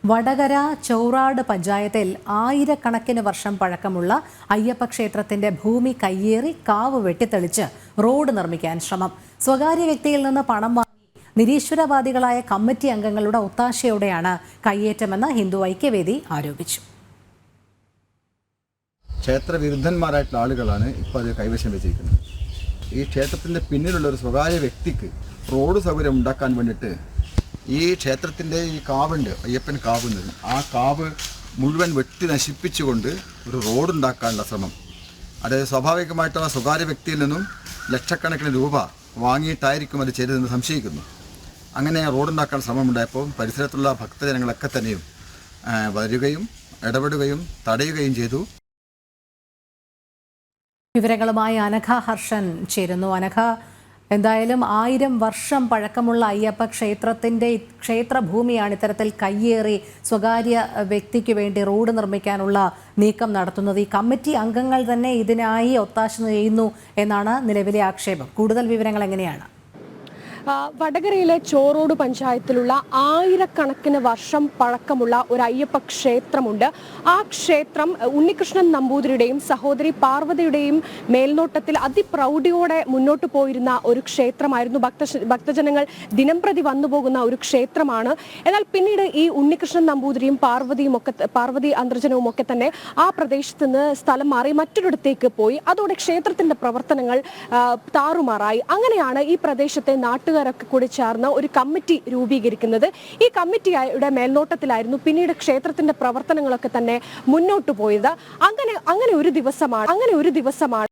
വടകര ചൗറാട് പഞ്ചായത്തിൽ ആയിരക്കണക്കിന് വർഷം പഴക്കമുള്ള അയ്യപ്പ ക്ഷേത്രത്തിന്റെ ഭൂമി കയ്യേറി കാവ് വെട്ടിത്തെളിച്ച് റോഡ് നിർമ്മിക്കാൻ ശ്രമം. സ്വകാര്യ വ്യക്തിയിൽ നിന്ന് പണം വാങ്ങി നിരീശ്വരവാദികളായ കമ്മിറ്റി അംഗങ്ങളുടെ ഒത്താശയോടെയാണ് കയ്യേറ്റമെന്ന് ഹിന്ദു ഐക്യവേദി ആരോപിച്ചു. ക്ഷേത്രവിരുദ്ധന്മാരായിട്ടുള്ള ആളുകളാണ് ഇപ്പോൾ അത് കൈവശം വെച്ചിരിക്കുന്നത്. ഈ ക്ഷേത്രത്തിൻ്റെ പിന്നിലുള്ള ഒരു സ്വകാര്യ വ്യക്തിക്ക് റോഡ് സൗകര്യം ഉണ്ടാക്കാൻ വേണ്ടിയിട്ട് ഈ ക്ഷേത്രത്തിൻ്റെ ഈ കാവുണ്ട്, അയ്യപ്പൻ കാവ് എന്നത്, ആ കാവ് മുഴുവൻ വെട്ടി നശിപ്പിച്ചുകൊണ്ട് ഒരു റോഡുണ്ടാക്കാനുള്ള ശ്രമം. അതായത് സ്വാഭാവികമായിട്ടുള്ള സ്വകാര്യ വ്യക്തിയിൽ നിന്നും ലക്ഷക്കണക്കിന് രൂപ വാങ്ങിയിട്ടായിരിക്കും അത് ചെയ്തതെന്ന് സംശയിക്കുന്നു. അങ്ങനെ റോഡുണ്ടാക്കാൻ ശ്രമമുണ്ടായപ്പോൾ പരിസരത്തുള്ള ഭക്തജനങ്ങളൊക്കെ തന്നെയും വരികയും ഇടപെടുകയും തടയുകയും ചെയ്തു. വിവരങ്ങളുമായി അനഘ ഹർഷൻ ചേരുന്നു. അനഘ, എന്തായാലും 1000 വർഷം പഴക്കമുള്ള അയ്യപ്പ ക്ഷേത്രത്തിന്റെ ക്ഷേത്രഭൂമിയാണ് ഇത്തരത്തിൽ കയ്യേറി സ്വകാര്യ വ്യക്തിക്ക് വേണ്ടി റോഡ് നിർമ്മിക്കാനുള്ള നീക്കം നടത്തുന്നത്. ഈ കമ്മിറ്റി അംഗങ്ങൾ തന്നെ ഇതിനായി ഒത്താശ ചെയ്യുന്നു എന്നാണ് നിലവിലെ ആക്ഷേപം. കൂടുതൽ വിവരങ്ങൾ എങ്ങനെയാണ്? വടകരയിലെ ചോറോട് പഞ്ചായത്തിലുള്ള ആയിരക്കണക്കിന് വർഷം പഴക്കമുള്ള ഒരു അയ്യപ്പ ക്ഷേത്രമുണ്ട്. ആ ക്ഷേത്രം ഉണ്ണികൃഷ്ണൻ നമ്പൂതിരിയുടെയും സഹോദരി പാർവതിയുടെയും മേൽനോട്ടത്തിൽ അതിപ്രൗഢിയോടെ മുന്നോട്ട് പോയിരുന്ന ഒരു ക്ഷേത്രമായിരുന്നു. ഭക്തജനങ്ങൾ ദിനംപ്രതി വന്നു പോകുന്ന ഒരു ക്ഷേത്രമാണ്. എന്നാൽ പിന്നീട് ഈ ഉണ്ണികൃഷ്ണൻ നമ്പൂതിരിയും പാർവതി അന്തർജനവും ഒക്കെ തന്നെ ആ പ്രദേശത്ത് നിന്ന് സ്ഥലം മാറി മറ്റൊരിടത്തേക്ക് പോയി. അതോടെ ക്ഷേത്രത്തിന്റെ പ്രവർത്തനങ്ങൾ താറുമാറായി. അങ്ങനെയാണ് ഈ പ്രദേശത്തെ നാട്ടുകാരൊക്കെ കൂടി ചേർന്ന് ഒരു കമ്മിറ്റി രൂപീകരിക്കുന്നത്. ഈ കമ്മിറ്റിയുടെ മേൽനോട്ടത്തിലായിരുന്നു പിന്നീട് ക്ഷേത്രത്തിന്റെ പ്രവർത്തനങ്ങളൊക്കെ തന്നെ മുന്നോട്ട് പോയത്. അങ്ങനെ ഒരു ദിവസമാണ്